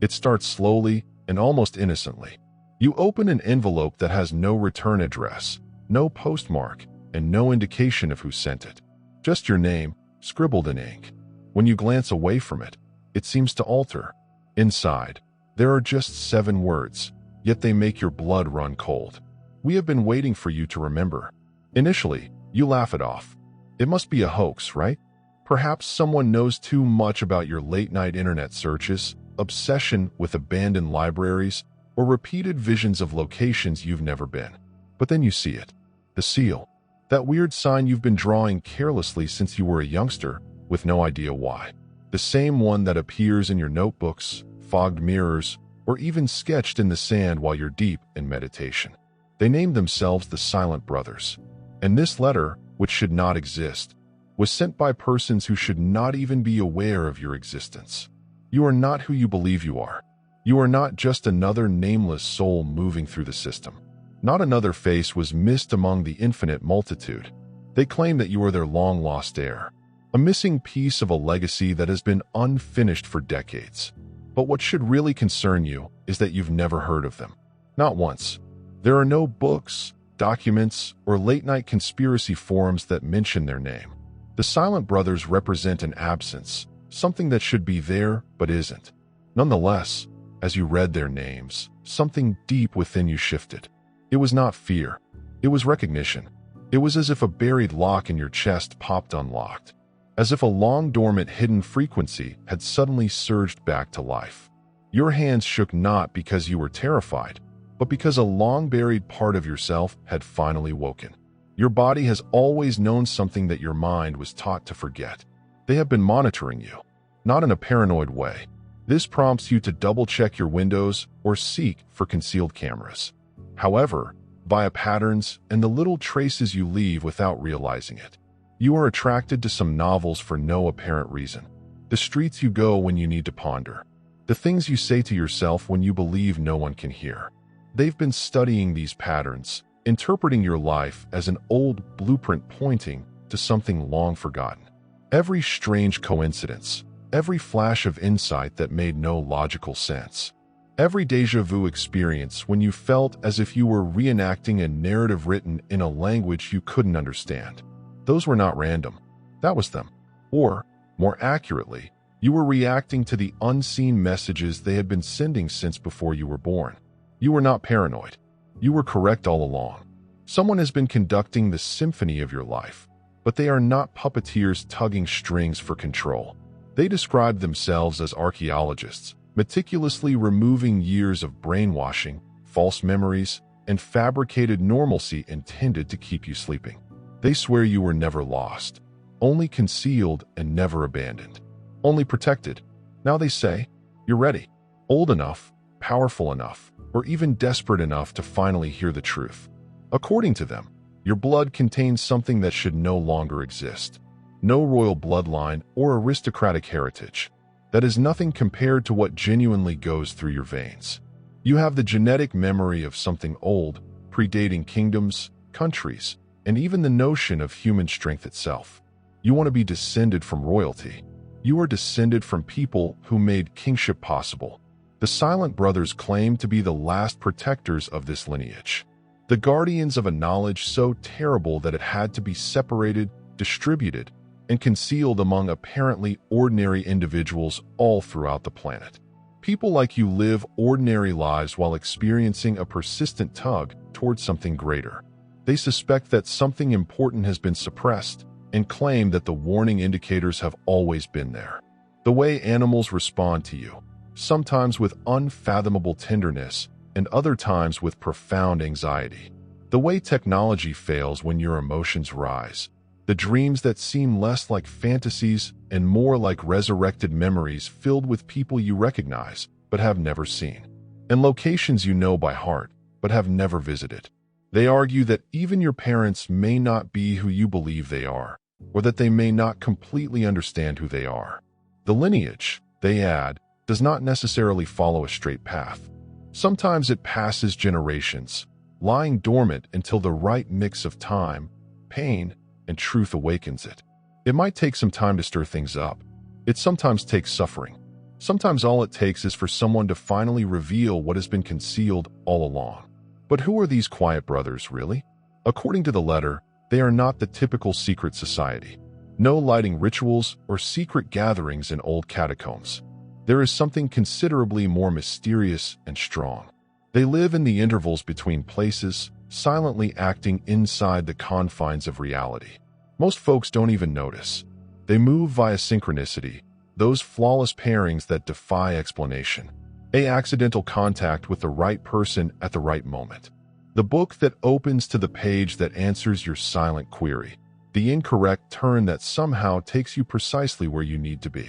It starts slowly and almost innocently. You open an envelope that has no return address, no postmark, and no indication of who sent it. Just your name, scribbled in ink. When you glance away from it, it seems to alter. Inside, there are just 7 words, yet they make your blood run cold. We have been waiting for you to remember. Initially, you laugh it off. It must be a hoax, right? Perhaps someone knows too much about your late-night internet searches, obsession with abandoned libraries, or repeated visions of locations you've never been. But then you see it. The seal. That weird sign you've been drawing carelessly since you were a youngster, with no idea why. The same one that appears in your notebooks, fogged mirrors, or even sketched in the sand while you're deep in meditation. They named themselves the Silent Brothers. And this letter, which should not exist, was sent by persons who should not even be aware of your existence. You are not who you believe you are. You are not just another nameless soul moving through the system. Not another face was missed among the infinite multitude. They claim that you are their long-lost heir, a missing piece of a legacy that has been unfinished for decades. But what should really concern you is that you've never heard of them. Not once. There are no books, documents, or late-night conspiracy forums that mention their name. The Silent Brothers represent an absence, something that should be there but isn't. Nonetheless, as you read their names, something deep within you shifted. It was not fear. It was recognition. It was as if a buried lock in your chest popped unlocked. As if a long-dormant hidden frequency had suddenly surged back to life. Your hands shook not because you were terrified, but because a long-buried part of yourself had finally woken. Your body has always known something that your mind was taught to forget. They have been monitoring you, not in a paranoid way. This prompts you to double-check your windows or seek for concealed cameras. However, via patterns and the little traces you leave without realizing it. You are attracted to some novels for no apparent reason. The streets you go when you need to ponder. The things you say to yourself when you believe no one can hear. They've been studying these patterns, interpreting your life as an old blueprint pointing to something long forgotten. Every strange coincidence, every flash of insight that made no logical sense. Every déjà vu experience when you felt as if you were reenacting a narrative written in a language you couldn't understand. Those were not random. That was them. Or, more accurately, you were reacting to the unseen messages they had been sending since before you were born. You were not paranoid. You were correct all along. Someone has been conducting the symphony of your life, but they are not puppeteers tugging strings for control. They describe themselves as archaeologists, meticulously removing years of brainwashing, false memories, and fabricated normalcy intended to keep you sleeping. They swear you were never lost, only concealed and never abandoned, only protected. Now they say, you're ready, old enough, powerful enough, or even desperate enough to finally hear the truth. According to them, your blood contains something that should no longer exist. No royal bloodline or aristocratic heritage. That is nothing compared to what genuinely goes through your veins. You have the genetic memory of something old, predating kingdoms, countries, and even the notion of human strength itself. You want to be descended from royalty. You are descended from people who made kingship possible. The Silent Brothers claim to be the last protectors of this lineage. The guardians of a knowledge so terrible that it had to be separated, distributed, and concealed among apparently ordinary individuals all throughout the planet. People like you live ordinary lives while experiencing a persistent tug towards something greater. They suspect that something important has been suppressed and claim that the warning indicators have always been there. The way animals respond to you, sometimes with unfathomable tenderness and other times with profound anxiety. The way technology fails when your emotions rise. The dreams that seem less like fantasies and more like resurrected memories filled with people you recognize but have never seen, and locations you know by heart but have never visited. They argue that even your parents may not be who you believe they are, or that they may not completely understand who they are. The lineage, they add, does not necessarily follow a straight path. Sometimes it passes generations, lying dormant until the right mix of time, pain, and truth awakens it. It might take some time to stir things up. It sometimes takes suffering. Sometimes all it takes is for someone to finally reveal what has been concealed all along. But who are these quiet brothers, really? According to the letter, they are not the typical secret society. No lighting rituals or secret gatherings in old catacombs. There is something considerably more mysterious and strong. They live in the intervals between places, silently acting inside the confines of reality. Most folks don't even notice. They move via synchronicity, those flawless pairings that defy explanation. A accidental contact with the right person at the right moment. The book that opens to the page that answers your silent query. The incorrect turn that somehow takes you precisely where you need to be.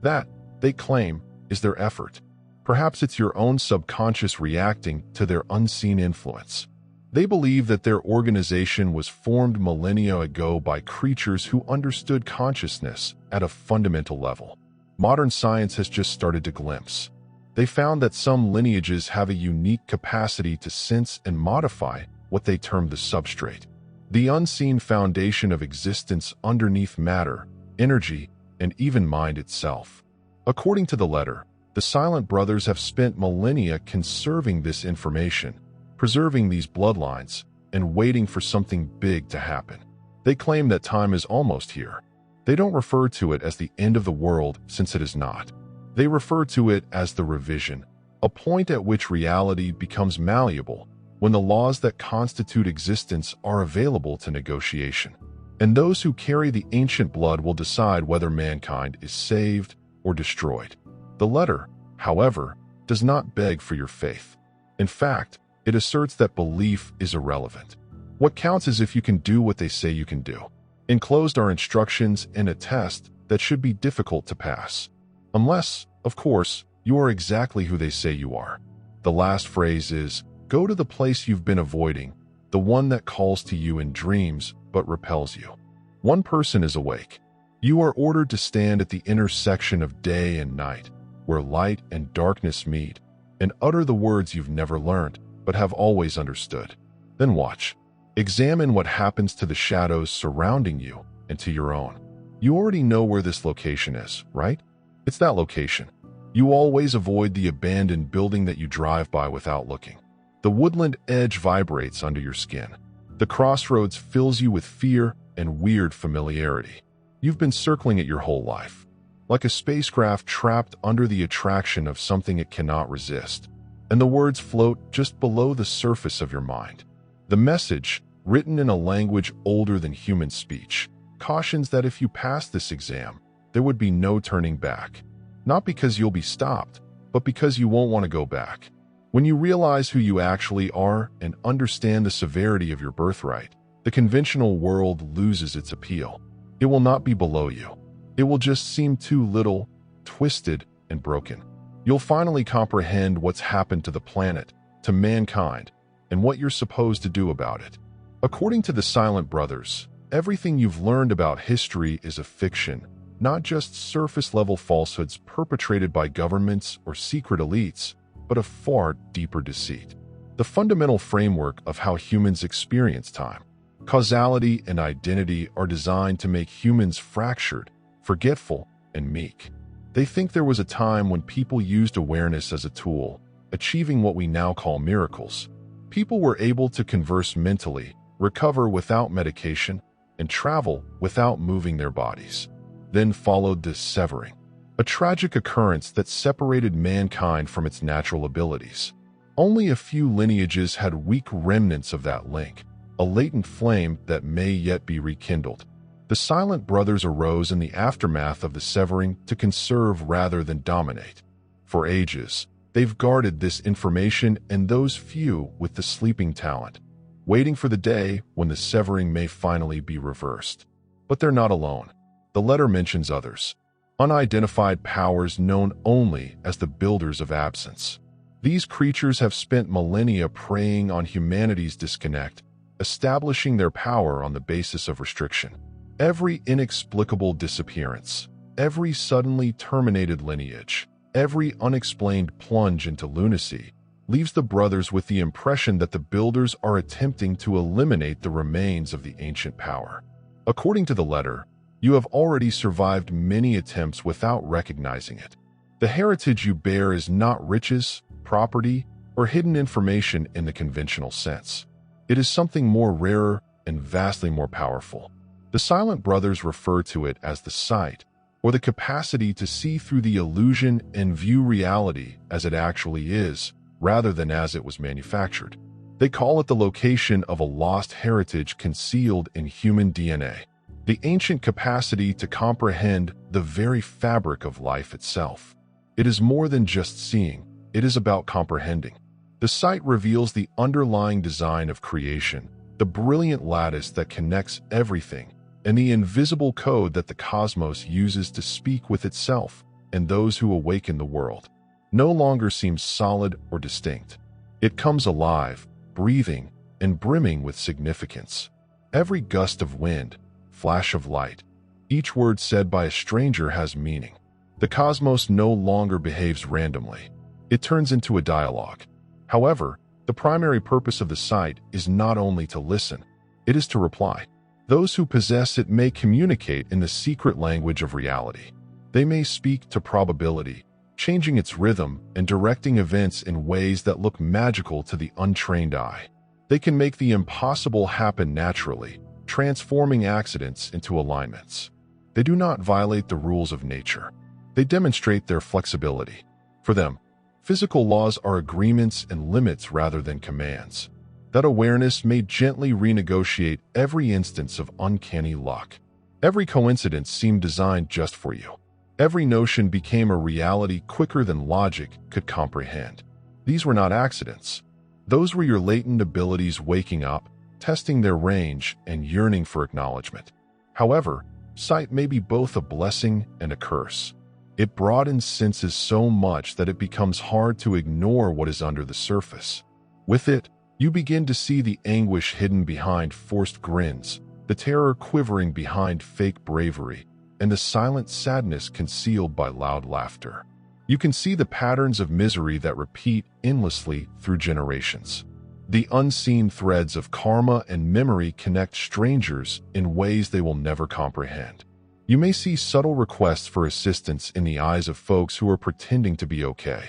That, they claim, is their effort. Perhaps it's your own subconscious reacting to their unseen influence. They believe that their organization was formed millennia ago by creatures who understood consciousness at a fundamental level. Modern science has just started to glimpse. They found that some lineages have a unique capacity to sense and modify what they term the substrate, the unseen foundation of existence underneath matter, energy, and even mind itself. According to the letter, the Silent Brothers have spent millennia conserving this information, preserving these bloodlines, and waiting for something big to happen. They claim that time is almost here. They don't refer to it as the end of the world, since it is not. They refer to it as the revision, a point at which reality becomes malleable, when the laws that constitute existence are available to negotiation. And those who carry the ancient blood will decide whether mankind is saved or destroyed. The letter, however, does not beg for your faith. In fact, it asserts that belief is irrelevant. What counts is if you can do what they say you can do. Enclosed are instructions and a test that should be difficult to pass. Unless, of course, you are exactly who they say you are. The last phrase is, go to the place you've been avoiding, the one that calls to you in dreams but repels you. One person is awake. You are ordered to stand at the intersection of day and night, where light and darkness meet, and utter the words you've never learned but have always understood. Then watch. Examine what happens to the shadows surrounding you and to your own. You already know where this location is, right? It's that location. You always avoid the abandoned building that you drive by without looking. The woodland edge vibrates under your skin. The crossroads fills you with fear and weird familiarity. You've been circling it your whole life, like a spacecraft trapped under the attraction of something it cannot resist. And the words float just below the surface of your mind. The message, written in a language older than human speech, cautions that if you pass this exam, there would be no turning back. Not because you'll be stopped, but because you won't want to go back. When you realize who you actually are and understand the severity of your birthright, the conventional world loses its appeal. It will not be below you. It will just seem too little, twisted, and broken. You'll finally comprehend what's happened to the planet, to mankind, and what you're supposed to do about it. According to the Silent Brothers, everything you've learned about history is a fiction, not just surface-level falsehoods perpetrated by governments or secret elites, but a far deeper deceit. The fundamental framework of how humans experience time. Causality and identity are designed to make humans fractured, forgetful, and meek. They think there was a time when people used awareness as a tool, achieving what we now call miracles. People were able to converse mentally, recover without medication, and travel without moving their bodies. Then followed the severing, a tragic occurrence that separated mankind from its natural abilities. Only a few lineages had weak remnants of that link, a latent flame that may yet be rekindled. The Silent Brothers arose in the aftermath of the severing to conserve rather than dominate. For ages, they've guarded this information and those few with the sleeping talent, waiting for the day when the severing may finally be reversed. But they're not alone. The letter mentions others, unidentified powers known only as the Builders of Absence. These creatures have spent millennia preying on humanity's disconnect, establishing their power on the basis of restriction. Every inexplicable disappearance, every suddenly terminated lineage, every unexplained plunge into lunacy leaves the brothers with the impression that the Builders are attempting to eliminate the remains of the ancient power. According to the letter, you have already survived many attempts without recognizing it. The heritage you bear is not riches, property, or hidden information in the conventional sense. It is something more rarer and vastly more powerful. The Silent Brothers refer to it as the sight, or the capacity to see through the illusion and view reality as it actually is, rather than as it was manufactured. They call it the location of a lost heritage concealed in human DNA, the ancient capacity to comprehend the very fabric of life itself. It is more than just seeing, it is about comprehending. The sight reveals the underlying design of creation, the brilliant lattice that connects everything, and the invisible code that the cosmos uses to speak with itself and those who awaken the world. No longer seems solid or distinct. It comes alive, breathing, and brimming with significance. Every gust of wind, flash of light, each word said by a stranger has meaning. The cosmos no longer behaves randomly. It turns into a dialogue. However, the primary purpose of the sight is not only to listen, it is to reply. Those who possess it may communicate in the secret language of reality. They may speak to probability, changing its rhythm and directing events in ways that look magical to the untrained eye. They can make the impossible happen naturally, transforming accidents into alignments. They do not violate the rules of nature. They demonstrate their flexibility. For them, physical laws are agreements and limits rather than commands. That awareness may gently renegotiate every instance of uncanny luck. Every coincidence seemed designed just for you. Every notion became a reality quicker than logic could comprehend. These were not accidents. Those were your latent abilities waking up, testing their range, and yearning for acknowledgement. However, sight may be both a blessing and a curse. It broadens senses so much that it becomes hard to ignore what is under the surface. With it, you begin to see the anguish hidden behind forced grins, the terror quivering behind fake bravery, and the silent sadness concealed by loud laughter. You can see the patterns of misery that repeat endlessly through generations. The unseen threads of karma and memory connect strangers in ways they will never comprehend. You may see subtle requests for assistance in the eyes of folks who are pretending to be okay.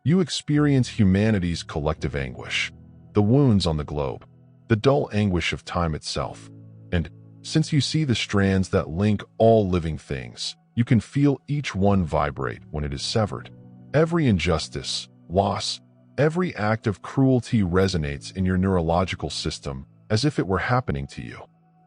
You experience humanity's collective anguish, the wounds on the globe, the dull anguish of time itself. And since you see the strands that link all living things, you can feel each one vibrate when it is severed. Every injustice, loss, every act of cruelty resonates in your neurological system as if it were happening to you.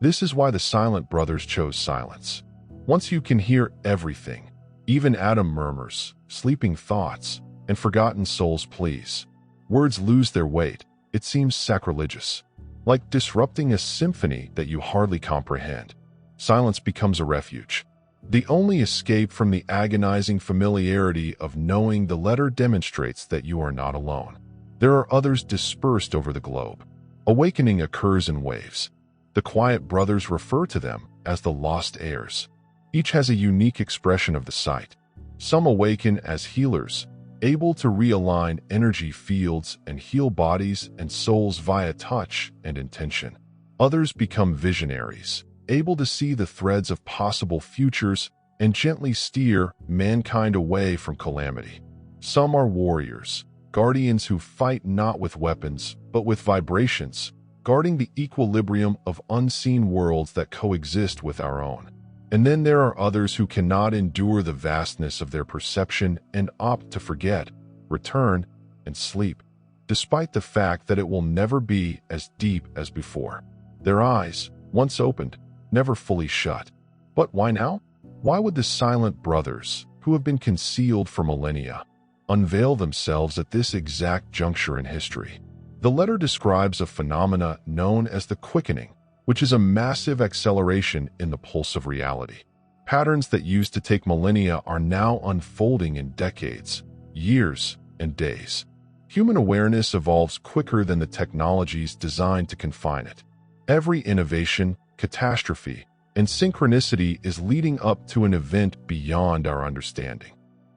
This is why the Silent Brothers chose silence. Once you can hear everything, even atom murmurs, sleeping thoughts, and forgotten souls' pleas, words lose their weight. It seems sacrilegious, like disrupting a symphony that you hardly comprehend. Silence becomes a refuge, the only escape from the agonizing familiarity of knowing the letter demonstrates that you are not alone. There are others dispersed over the globe. Awakening occurs in waves. The Quiet Brothers refer to them as the lost heirs. Each has a unique expression of the sight. Some awaken as healers, able to realign energy fields and heal bodies and souls via touch and intention. Others become visionaries, able to see the threads of possible futures and gently steer mankind away from calamity. Some are warriors, guardians who fight not with weapons, but with vibrations, guarding the equilibrium of unseen worlds that coexist with our own. And then there are others who cannot endure the vastness of their perception and opt to forget, return, and sleep, despite the fact that it will never be as deep as before. Their eyes, once opened, never fully shut. But why now? Why would the Silent Brothers, who have been concealed for millennia, unveil themselves at this exact juncture in history? The letter describes a phenomena known as the quickening, which is a massive acceleration in the pulse of reality. Patterns that used to take millennia are now unfolding in decades, years, and days. Human awareness evolves quicker than the technologies designed to confine it. Every innovation, catastrophe, and synchronicity is leading up to an event beyond our understanding.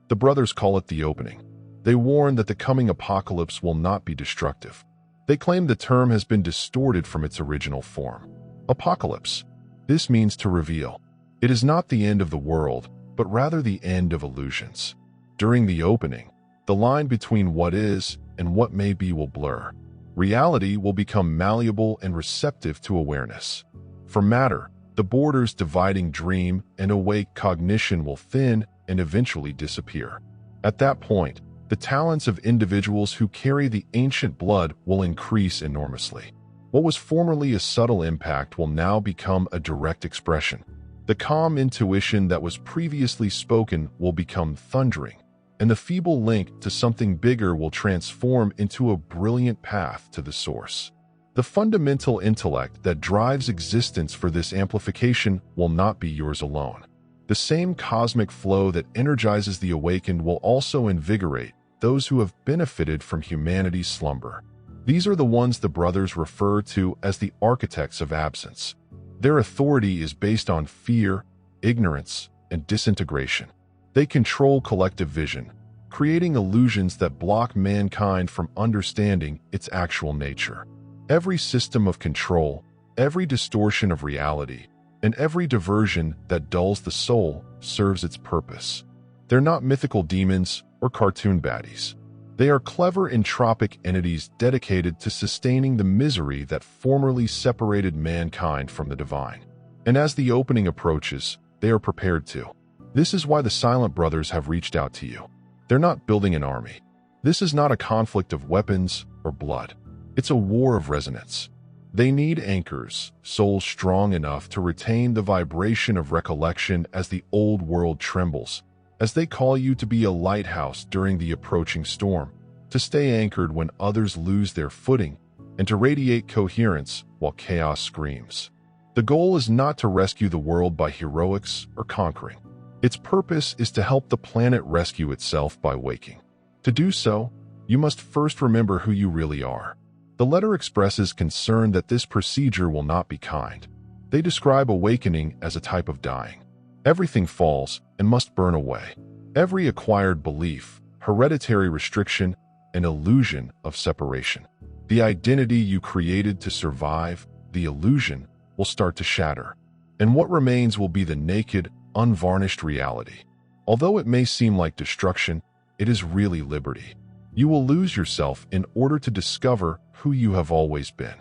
The brothers call it the opening. They warn that the coming apocalypse will not be destructive. They claim the term has been distorted from its original form. Apocalypse. This means to reveal. It is not the end of the world, but rather the end of illusions. During the opening, the line between what is and what may be will blur. Reality will become malleable and receptive to awareness. For matter, the borders dividing dream and awake cognition will thin and eventually disappear. At that point, the talents of individuals who carry the ancient blood will increase enormously. What was formerly a subtle impact will now become a direct expression. The calm intuition that was previously spoken will become thundering, and the feeble link to something bigger will transform into a brilliant path to the source. The fundamental intellect that drives existence for this amplification will not be yours alone. The same cosmic flow that energizes the awakened will also invigorate those who have benefited from humanity's slumber. These are the ones the brothers refer to as the architects of absence. Their authority is based on fear, ignorance, and disintegration. They control collective vision, creating illusions that block mankind from understanding its actual nature. Every system of control, every distortion of reality, and every diversion that dulls the soul serves its purpose. They're not mythical demons or cartoon baddies. They are clever entropic entities dedicated to sustaining the misery that formerly separated mankind from the divine. And as the opening approaches, they are prepared to. This is why the Silent Brothers have reached out to you. They're not building an army. This is not a conflict of weapons or blood. It's a war of resonance. They need anchors, souls strong enough to retain the vibration of recollection as the old world trembles, as they call you to be a lighthouse during the approaching storm, to stay anchored when others lose their footing, and to radiate coherence while chaos screams. The goal is not to rescue the world by heroics or conquering. Its purpose is to help the planet rescue itself by waking. To do so, you must first remember who you really are. The letter expresses concern that this procedure will not be kind. They describe awakening as a type of dying. Everything falls and must burn away. Every acquired belief, hereditary restriction, and illusion of separation. The identity you created to survive, the illusion, will start to shatter. And what remains will be the naked, unvarnished reality. Although it may seem like destruction, it is really liberty. You will lose yourself in order to discover who you have always been.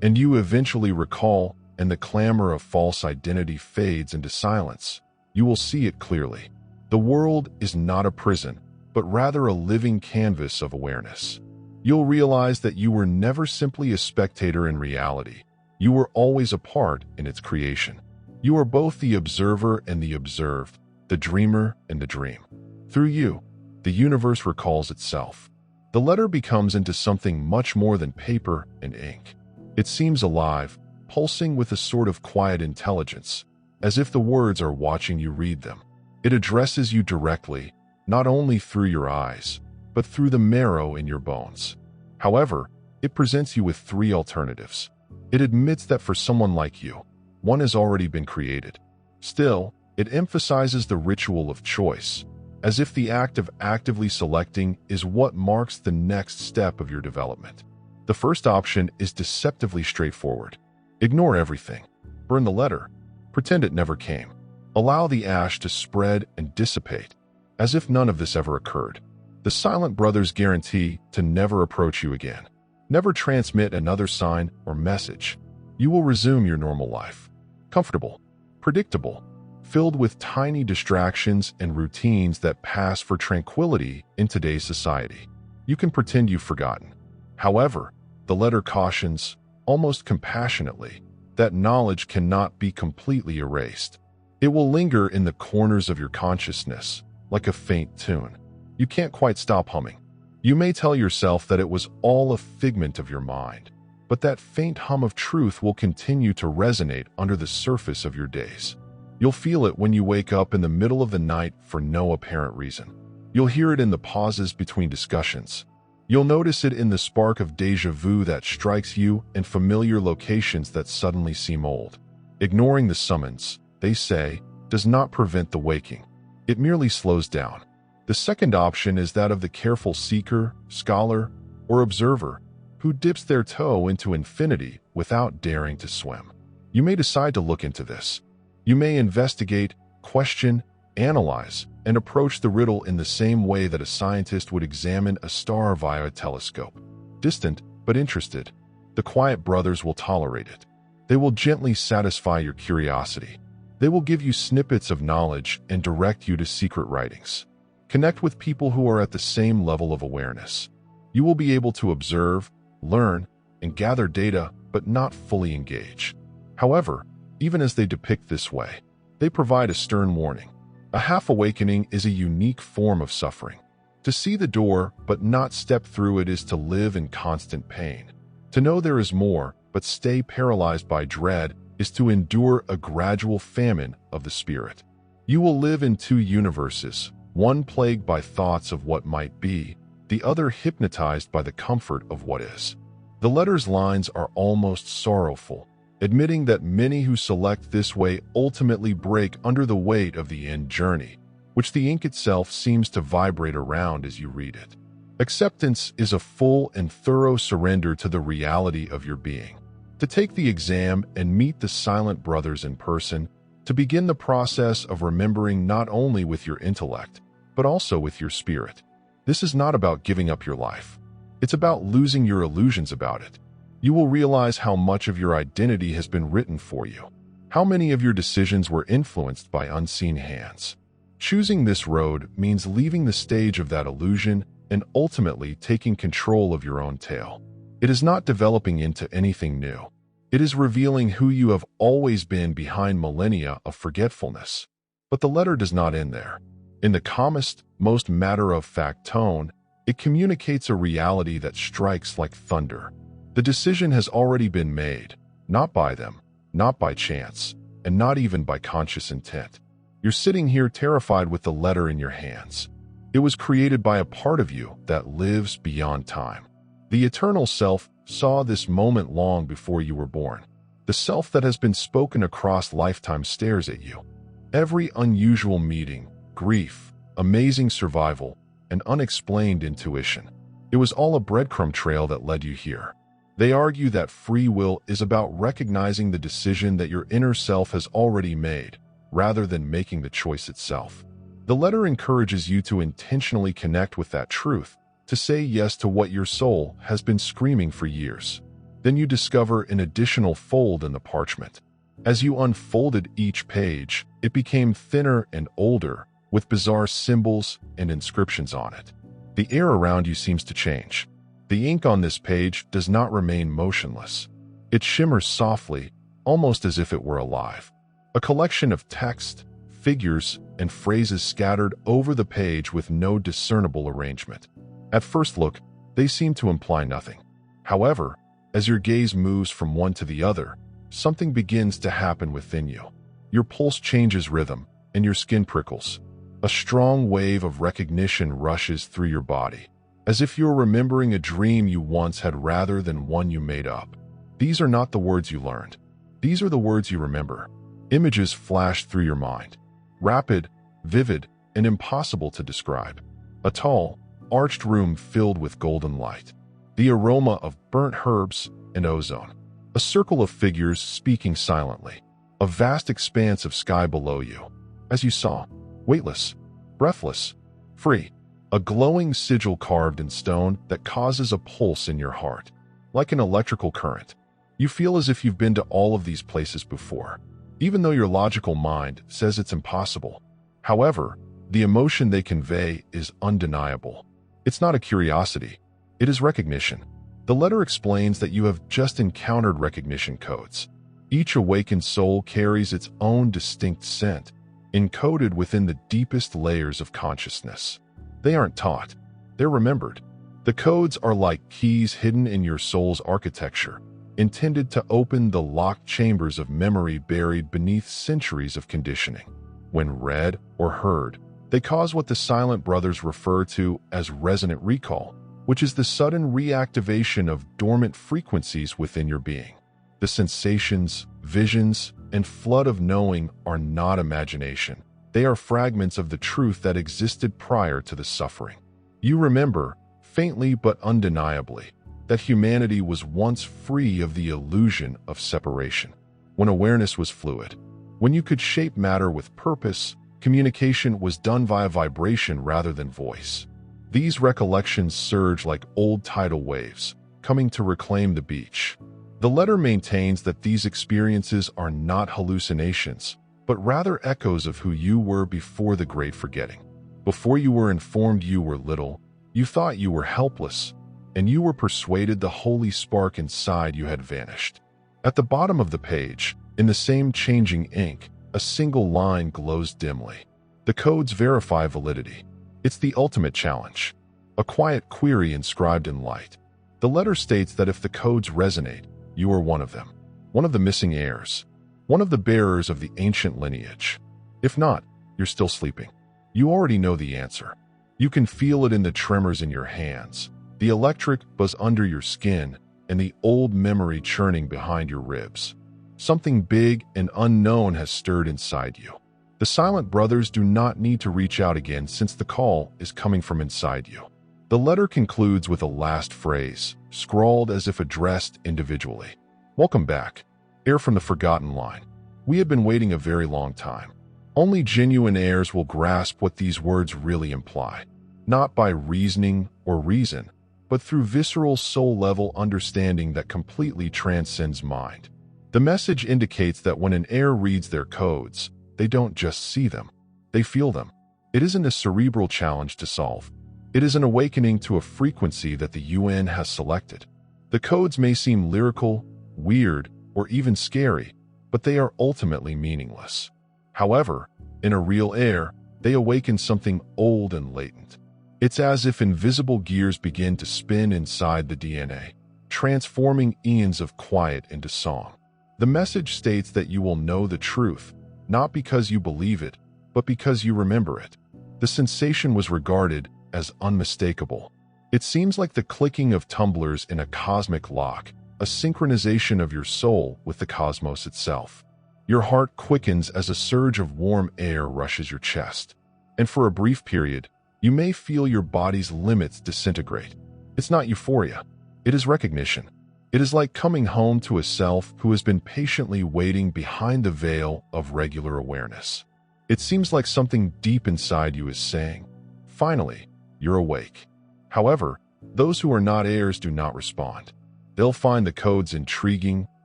And you eventually recall, and the clamor of false identity fades into silence. You will see it clearly. The world is not a prison, but rather a living canvas of awareness. You'll realize that you were never simply a spectator in reality. You were always a part in its creation. You are both the observer and the observed, the dreamer and the dream. Through you, the universe recalls itself. The letter becomes into something much more than paper and ink. It seems alive, pulsing with a sort of quiet intelligence, as if the words are watching you read them. It addresses you directly, not only through your eyes, but through the marrow in your bones. However, it presents you with three alternatives. It admits that for someone like you, one has already been created. Still, it emphasizes the ritual of choice, as if the act of actively selecting is what marks the next step of your development. The first option is deceptively straightforward. Ignore everything. Burn the letter. Pretend it never came. Allow the ash to spread and dissipate, as if none of this ever occurred. The Silent Brothers guarantee to never approach you again. Never transmit another sign or message. You will resume your normal life. Comfortable, predictable, filled with tiny distractions and routines that pass for tranquility in today's society. You can pretend you've forgotten. However, the letter cautions, almost compassionately, that knowledge cannot be completely erased. It will linger in the corners of your consciousness, like a faint tune. You can't quite stop humming. You may tell yourself that it was all a figment of your mind, but that faint hum of truth will continue to resonate under the surface of your days. You'll feel it when you wake up in the middle of the night for no apparent reason. You'll hear it in the pauses between discussions. You'll notice it in the spark of déjà vu that strikes you in familiar locations that suddenly seem old. Ignoring the summons, they say, does not prevent the waking. It merely slows down. The second option is that of the careful seeker, scholar, or observer who dips their toe into infinity without daring to swim. You may decide to look into this. You may investigate, question, analyze, and approach the riddle in the same way that a scientist would examine a star via a telescope. Distant, but interested, the quiet brothers will tolerate it. They will gently satisfy your curiosity. They will give you snippets of knowledge and direct you to secret writings. Connect with people who are at the same level of awareness. You will be able to observe, learn, and gather data, but not fully engage. However, even as they depict this way, they provide a stern warning. A half-awakening is a unique form of suffering. To see the door but not step through it is to live in constant pain. To know there is more but stay paralyzed by dread is to endure a gradual famine of the spirit. You will live in two universes, one plagued by thoughts of what might be, the other hypnotized by the comfort of what is. The letter's lines are almost sorrowful, admitting that many who select this way ultimately break under the weight of the end journey, which the ink itself seems to vibrate around as you read it. Acceptance is a full and thorough surrender to the reality of your being. To take the exam and meet the silent brothers in person, to begin the process of remembering not only with your intellect, but also with your spirit. This is not about giving up your life. It's about losing your illusions about it. You will realize how much of your identity has been written for you, how many of your decisions were influenced by unseen hands. Choosing this road means leaving the stage of that illusion and ultimately taking control of your own tale. It is not developing into anything new. It is revealing who you have always been behind millennia of forgetfulness. But the letter does not end there. In the calmest, most matter-of-fact tone, it communicates a reality that strikes like thunder. The decision has already been made, not by them, not by chance, and not even by conscious intent. You're sitting here terrified with the letter in your hands. It was created by a part of you that lives beyond time. The eternal self saw this moment long before you were born. The self that has been spoken across lifetime stares at you. Every unusual meeting, grief, amazing survival, and unexplained intuition. It was all a breadcrumb trail that led you here. They argue that free will is about recognizing the decision that your inner self has already made, rather than making the choice itself. The letter encourages you to intentionally connect with that truth, to say yes to what your soul has been screaming for years. Then you discover an additional fold in the parchment. As you unfolded each page, it became thinner and older, with bizarre symbols and inscriptions on it. The air around you seems to change. The ink on this page does not remain motionless. It shimmers softly, almost as if it were alive. A collection of text, figures, and phrases scattered over the page with no discernible arrangement. At first look, they seem to imply nothing. However, as your gaze moves from one to the other, something begins to happen within you. Your pulse changes rhythm, and your skin prickles. A strong wave of recognition rushes through your body, as if you're remembering a dream you once had rather than one you made up. These are not the words you learned. These are the words you remember. Images flash through your mind, rapid, vivid, and impossible to describe. A tall, arched room filled with golden light. The aroma of burnt herbs and ozone. A circle of figures speaking silently. A vast expanse of sky below you. As you saw, weightless, breathless, free. A glowing sigil carved in stone that causes a pulse in your heart. Like an electrical current. You feel as if you've been to all of these places before, even though your logical mind says it's impossible. However, the emotion they convey is undeniable. It's not a curiosity. It is recognition. The letter explains that you have just encountered recognition codes. Each awakened soul carries its own distinct scent, encoded within the deepest layers of consciousness. They aren't taught. They're remembered. The codes are like keys hidden in your soul's architecture, intended to open the locked chambers of memory buried beneath centuries of conditioning. When read or heard, they cause what the silent brothers refer to as resonant recall, which is the sudden reactivation of dormant frequencies within your being. The sensations, visions, and flood of knowing are not imagination. They are fragments of the truth that existed prior to the suffering. You remember, faintly but undeniably, that humanity was once free of the illusion of separation, when awareness was fluid, when you could shape matter with purpose, Communication was done via vibration rather than voice. These recollections surge like old tidal waves, coming to reclaim the beach. The letter maintains that these experiences are not hallucinations, but rather echoes of who you were before the great forgetting. Before you were informed you were little, you thought you were helpless, and you were persuaded the holy spark inside you had vanished. At the bottom of the page, in the same changing ink, a single line glows dimly. The codes verify validity. It's the ultimate challenge. A quiet query inscribed in light. The letter states that if the codes resonate, you are one of them. One of the missing heirs. One of the bearers of the ancient lineage. If not, you're still sleeping. You already know the answer. You can feel it in the tremors in your hands, the electric buzz under your skin, and the old memory churning behind your ribs. Something big and unknown has stirred inside you. The silent brothers do not need to reach out again since the call is coming from inside you. The letter concludes with a last phrase, scrawled as if addressed individually. Welcome back, heir from the forgotten line. We have been waiting a very long time. Only genuine heirs will grasp what these words really imply, not by reasoning or reason, but through visceral soul-level understanding that completely transcends mind. The message indicates that when an heir reads their codes, they don't just see them, they feel them. It isn't a cerebral challenge to solve. It is an awakening to a frequency that the UN has selected. The codes may seem lyrical, weird, or even scary, but they are ultimately meaningless. However, in a real heir, they awaken something old and latent. It's as if invisible gears begin to spin inside the DNA, transforming eons of quiet into song. The message states that you will know the truth, not because you believe it, but because you remember it. The sensation was regarded as unmistakable. It seems like the clicking of tumblers in a cosmic lock, a synchronization of your soul with the cosmos itself. Your heart quickens as a surge of warm air rushes your chest. And for a brief period, you may feel your body's limits disintegrate. It's not euphoria. It is recognition. It is like coming home to a self who has been patiently waiting behind the veil of regular awareness. It seems like something deep inside you is saying, finally, you're awake. However, those who are not heirs do not respond. They'll find the codes intriguing,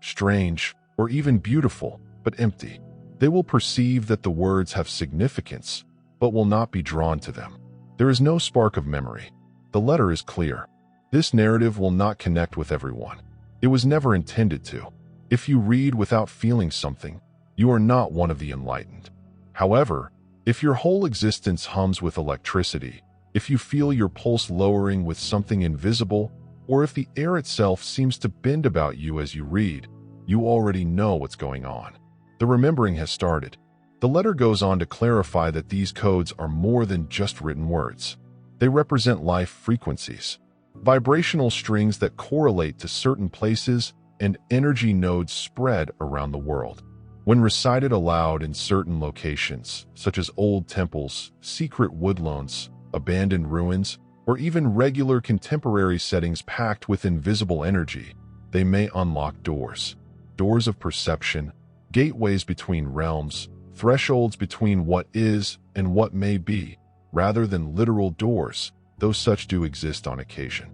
strange, or even beautiful, but empty. They will perceive that the words have significance, but will not be drawn to them. There is no spark of memory. The letter is clear. This narrative will not connect with everyone. It was never intended to. If you read without feeling something, you are not one of the enlightened. However, if your whole existence hums with electricity, if you feel your pulse lowering with something invisible, or if the air itself seems to bend about you as you read, you already know what's going on. The remembering has started. The letter goes on to clarify that these codes are more than just written words. They represent life frequencies, vibrational strings that correlate to certain places and energy nodes spread around the world. When recited aloud in certain locations, such as old temples, secret woodlands, abandoned ruins, or even regular contemporary settings packed with invisible energy, they may unlock doors. Doors of perception, gateways between realms, thresholds between what is and what may be, rather than literal doors, though such do exist on occasion.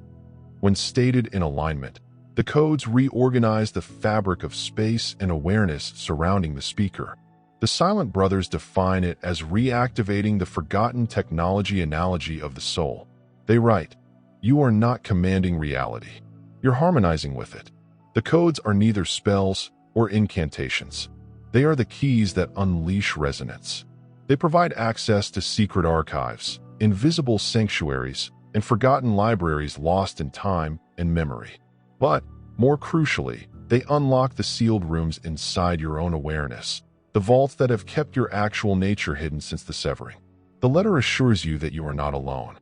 When stated in alignment, the codes reorganize the fabric of space and awareness surrounding the speaker. The Silent Brothers define it as reactivating the forgotten technology analogy of the soul. They write, "You are not commanding reality. You're harmonizing with it." The codes are neither spells or incantations. They are the keys that unleash resonance. They provide access to secret archives, invisible sanctuaries, and forgotten libraries lost in time and memory. But, more crucially, they unlock the sealed rooms inside your own awareness, the vaults that have kept your actual nature hidden since the severing. The letter assures you that you are not alone.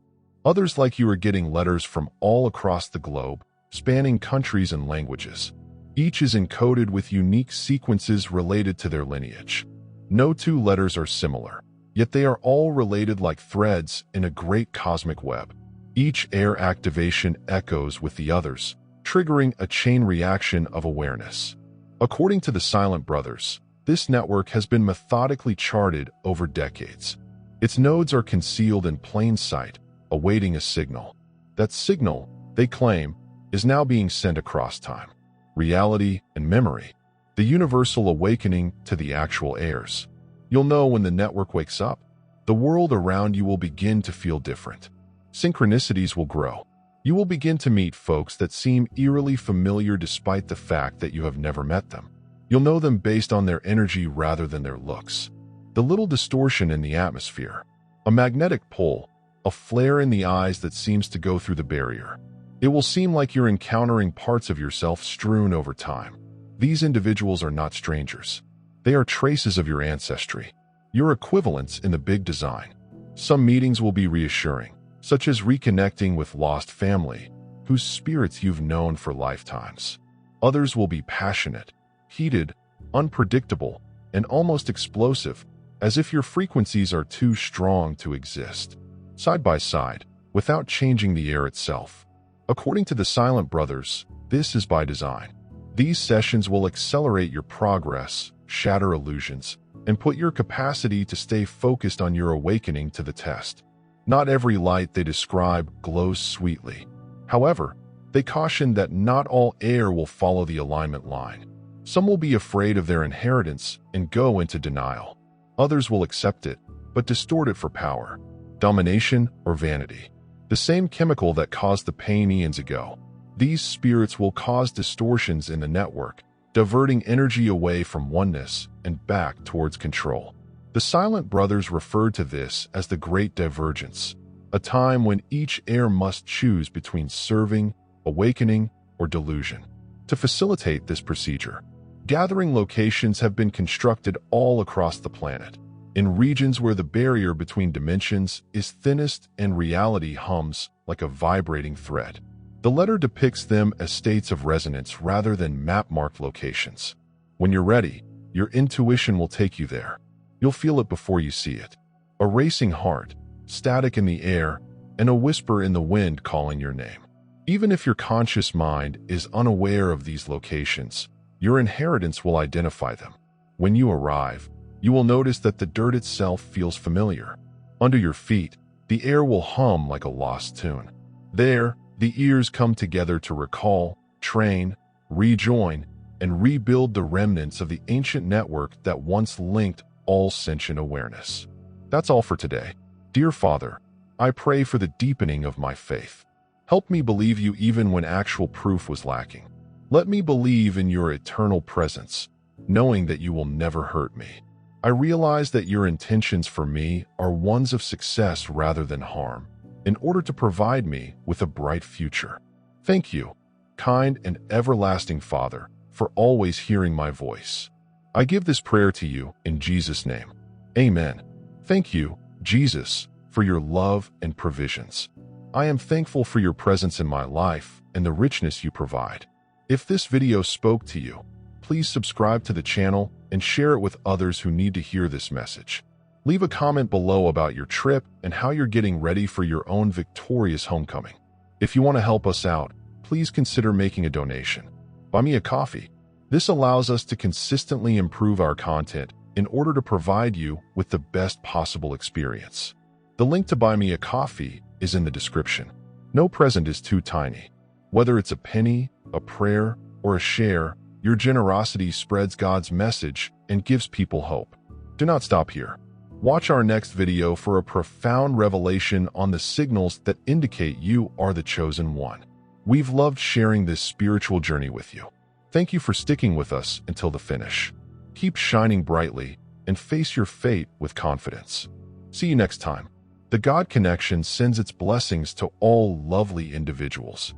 Others like you are getting letters from all across the globe, spanning countries and languages. Each is encoded with unique sequences related to their lineage. No two letters are similar, yet they are all related like threads in a great cosmic web. Each air activation echoes with the others, triggering a chain reaction of awareness. According to the Silent Brothers, This network has been methodically charted over decades. Its nodes are concealed in plain sight, awaiting a signal. That signal, they claim, is now being sent across time, reality, and memory, the universal awakening to the actual heirs. You'll know when the network wakes up. The world around you will begin to feel different. Synchronicities will grow. You will begin to meet folks that seem eerily familiar despite the fact that you have never met them. You'll know them based on their energy rather than their looks. The little distortion in the atmosphere, a magnetic pull, a flare in the eyes that seems to go through the barrier. It will seem like you're encountering parts of yourself strewn over time. These individuals are not strangers. They are traces of your ancestry, your equivalents in the big design. Some meetings will be reassuring, such as reconnecting with lost family, whose spirits you've known for lifetimes. Others will be passionate, heated, unpredictable, and almost explosive, as if your frequencies are too strong to exist. Side by side, without changing the air itself. According to the Silent Brothers, this is by design. These sessions will accelerate your progress, shatter illusions, and put your capacity to stay focused on your awakening to the test. Not every light they describe glows sweetly. However, they caution that not all air will follow the alignment line. Some will be afraid of their inheritance and go into denial. Others will accept it, but distort it for power, domination, or vanity. The same chemical that caused the pain eons ago. These spirits will cause distortions in the network, diverting energy away from oneness and back towards control. The Silent Brothers referred to this as the Great Divergence, a time when each heir must choose between serving, awakening, or delusion. To facilitate this procedure, gathering locations have been constructed all across the planet, in regions where the barrier between dimensions is thinnest and reality hums like a vibrating thread. The letter depicts them as states of resonance rather than map-marked locations. When you're ready, your intuition will take you there. You'll feel it before you see it. A racing heart, static in the air, and a whisper in the wind calling your name. Even if your conscious mind is unaware of these locations, your inheritance will identify them. When you arrive, you will notice that the dirt itself feels familiar. Under your feet, the air will hum like a lost tune. There, the ears come together to recall, train, rejoin, and rebuild the remnants of the ancient network that once linked all sentient awareness. That's all for today. Dear Father, I pray for the deepening of my faith. Help me believe you even when actual proof was lacking. Let me believe in your eternal presence, knowing that you will never hurt me. I realize that your intentions for me are ones of success rather than harm, in order to provide me with a bright future. Thank you, kind and everlasting Father, for always hearing my voice. I give this prayer to you in Jesus' name. Amen. Thank you, Jesus, for your love and provisions. I am thankful for your presence in my life and the richness you provide. If this video spoke to you, please subscribe to the channel and share it with others who need to hear this message. Leave a comment below about your trip and how you're getting ready for your own victorious homecoming. If you want to help us out, please consider making a donation. Buy me a coffee. This allows us to consistently improve our content in order to provide you with the best possible experience. The link to buy me a coffee is in the description. No present is too tiny. Whether it's a penny, a prayer, or a share, your generosity spreads God's message and gives people hope. Do not stop here. Watch our next video for a profound revelation on the signals that indicate you are the chosen one. We've loved sharing this spiritual journey with you. Thank you for sticking with us until the finish. Keep shining brightly and face your fate with confidence. See you next time. The God Connection sends its blessings to all lovely individuals.